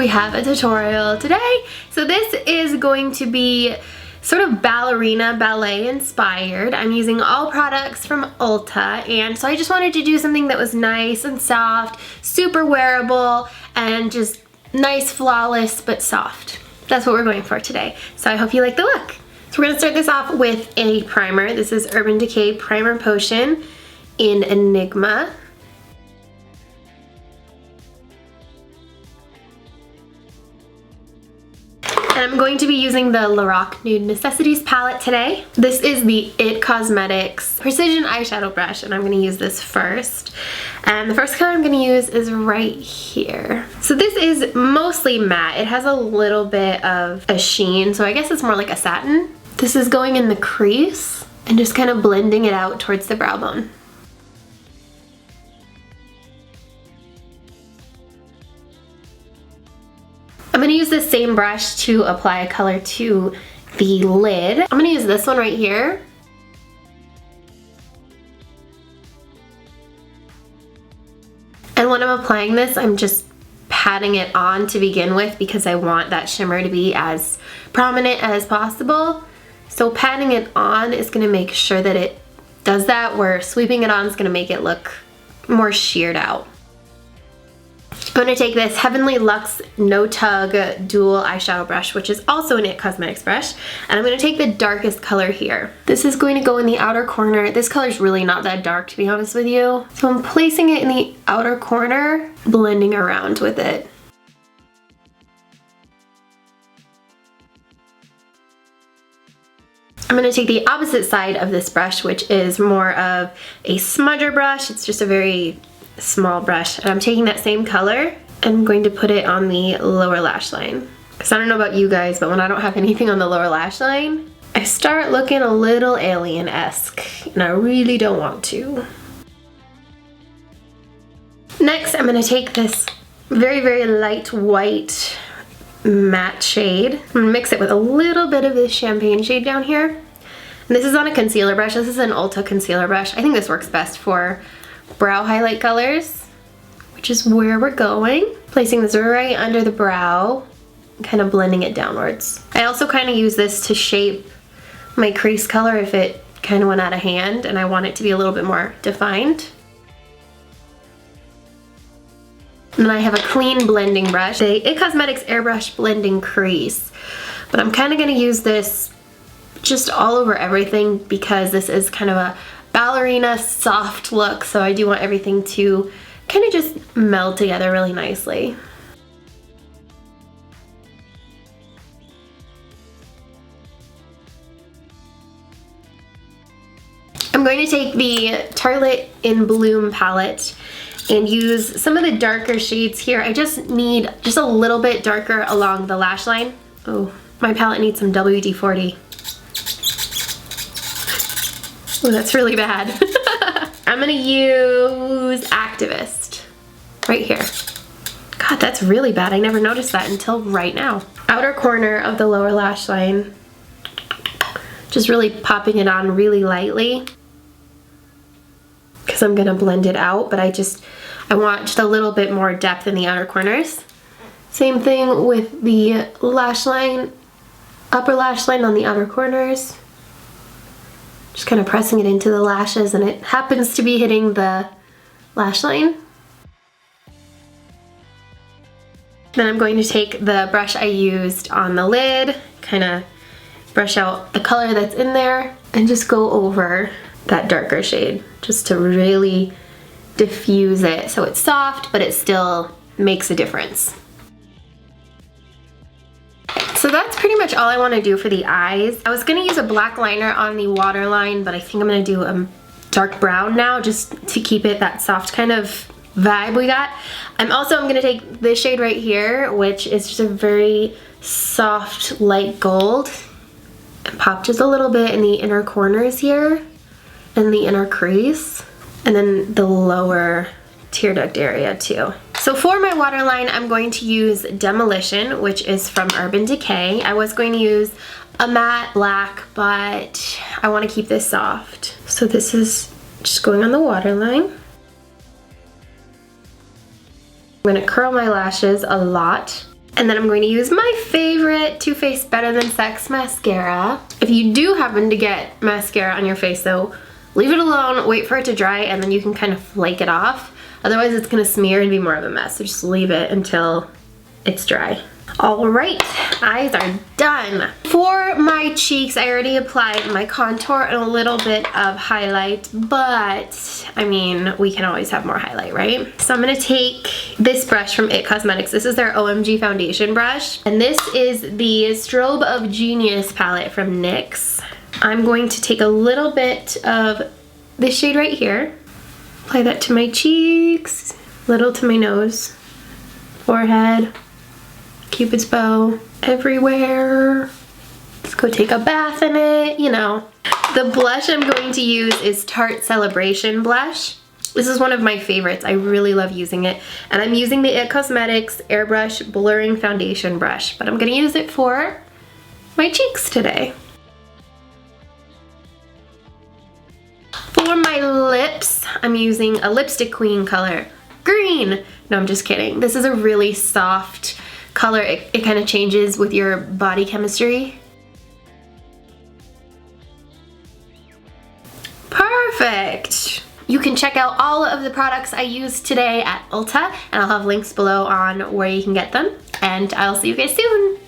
we have a tutorial today. So this is going to be sort of ballerina ballet inspired. I'm using all products from Ulta, and so I just wanted to do something that was nice and soft, super wearable, and just nice, flawless, but soft. That's what we're going for today. So I hope you like the look. So we're gonna start this off with a primer. This is Urban Decay Primer Potion in Enigma. And I'm going to be using the Lorac Nude Necessities palette today. This is the IT Cosmetics Precision Eyeshadow Brush, and I'm going to use this first. And the first color I'm going to use is right here. So this is mostly matte. It has a little bit of a sheen, so I guess it's more like a satin. This is going in the crease and just kind of blending it out towards the brow bone. I'm going to use this same brush to apply a color to the lid. I'm going to use this one right here. And when I'm applying this, I'm just patting it on to begin with because I want that shimmer to be as prominent as possible. So patting it on is going to make sure that it does that, where sweeping it on is going to make it look more sheared out. I'm going to take this Heavenly Luxe No Tug Dual Eyeshadow Brush, which is also an IT Cosmetics brush, and I'm going to take the darkest color here. This is going to go in the outer corner. This color is really not that dark, to be honest with you. So I'm placing it in the outer corner, blending around with it. I'm going to take the opposite side of this brush, which is more of a smudger brush. It's just a very small brush, and I'm taking that same color and I'm going to put it on the lower lash line. Because I don't know about you guys, but when I don't have anything on the lower lash line, I start looking a little alien-esque, and I really don't want to. Next, I'm going to take this very, very light white matte shade. I'm going to mix it with a little bit of this champagne shade down here. And this is on a concealer brush. This is an Ulta concealer brush. I think this works best for brow highlight colors, which is where we're going. Placing this right under the brow, kind of blending it downwards. I also kind of use this to shape my crease color if it kind of went out of hand and I want it to be a little bit more defined. And then I have a clean blending brush, the IT Cosmetics Airbrush Blending Crease. But I'm kind of going to use this just all over everything because this is kind of a ballerina soft look, so I do want everything to kind of just meld together really nicely. I'm going to take the Tartelette in Bloom palette and use some of the darker shades here. I just need just a little bit darker along the lash line. Oh, my palette needs some WD-40. Oh, that's really bad. I'm gonna use Activist right here. God, that's really bad. I never noticed that until right now. Outer corner of the lower lash line. Just really popping it on really lightly because I'm gonna blend it out, but I want just a little bit more depth in the outer corners. Same thing with the lash line, upper lash line on the outer corners. Just kind of pressing it into the lashes, and it happens to be hitting the lash line. Then I'm going to take the brush I used on the lid, kind of brush out the color that's in there, and just go over that darker shade, just to really diffuse it so it's soft, but it still makes a difference. So that's pretty much all I want to do for the eyes. I was going to use a black liner on the waterline, but I think I'm going to do a dark brown now just to keep it that soft kind of vibe we got. I'm going to take this shade right here, which is just a very soft light gold, and pop just a little bit in the inner corners here and the inner crease, and then the lower tear duct area too. So for my waterline, I'm going to use Demolition, which is from Urban Decay. I was going to use a matte black, but I want to keep this soft. So this is just going on the waterline. I'm going to curl my lashes a lot. And then I'm going to use my favorite Too Faced Better Than Sex mascara. If you do happen to get mascara on your face though, leave it alone, wait for it to dry, and then you can kind of flake it off. Otherwise it's gonna smear and be more of a mess, so just leave it until it's dry. All right, eyes are done. For my cheeks, I already applied my contour and a little bit of highlight, but I mean, we can always have more highlight, right? So I'm gonna take this brush from IT Cosmetics. This is their OMG foundation brush, and this is the Strobe of Genius palette from NYX. I'm going to take a little bit of this shade right here, apply that to my cheeks, little to my nose, forehead, Cupid's bow, everywhere. Let's go take a bath in it, you know. The blush I'm going to use is Tarte Celebration blush. This is one of my favorites. I really love using it. And I'm using the IT Cosmetics Airbrush Blurring Foundation brush, but I'm gonna use it for my cheeks today. For my lips, I'm using a Lipstick Queen color, green. No, I'm just kidding. This is a really soft color. It kind of changes with your body chemistry. Perfect. You can check out all of the products I used today at Ulta, and I'll have links below on where you can get them. And I'll see you guys soon.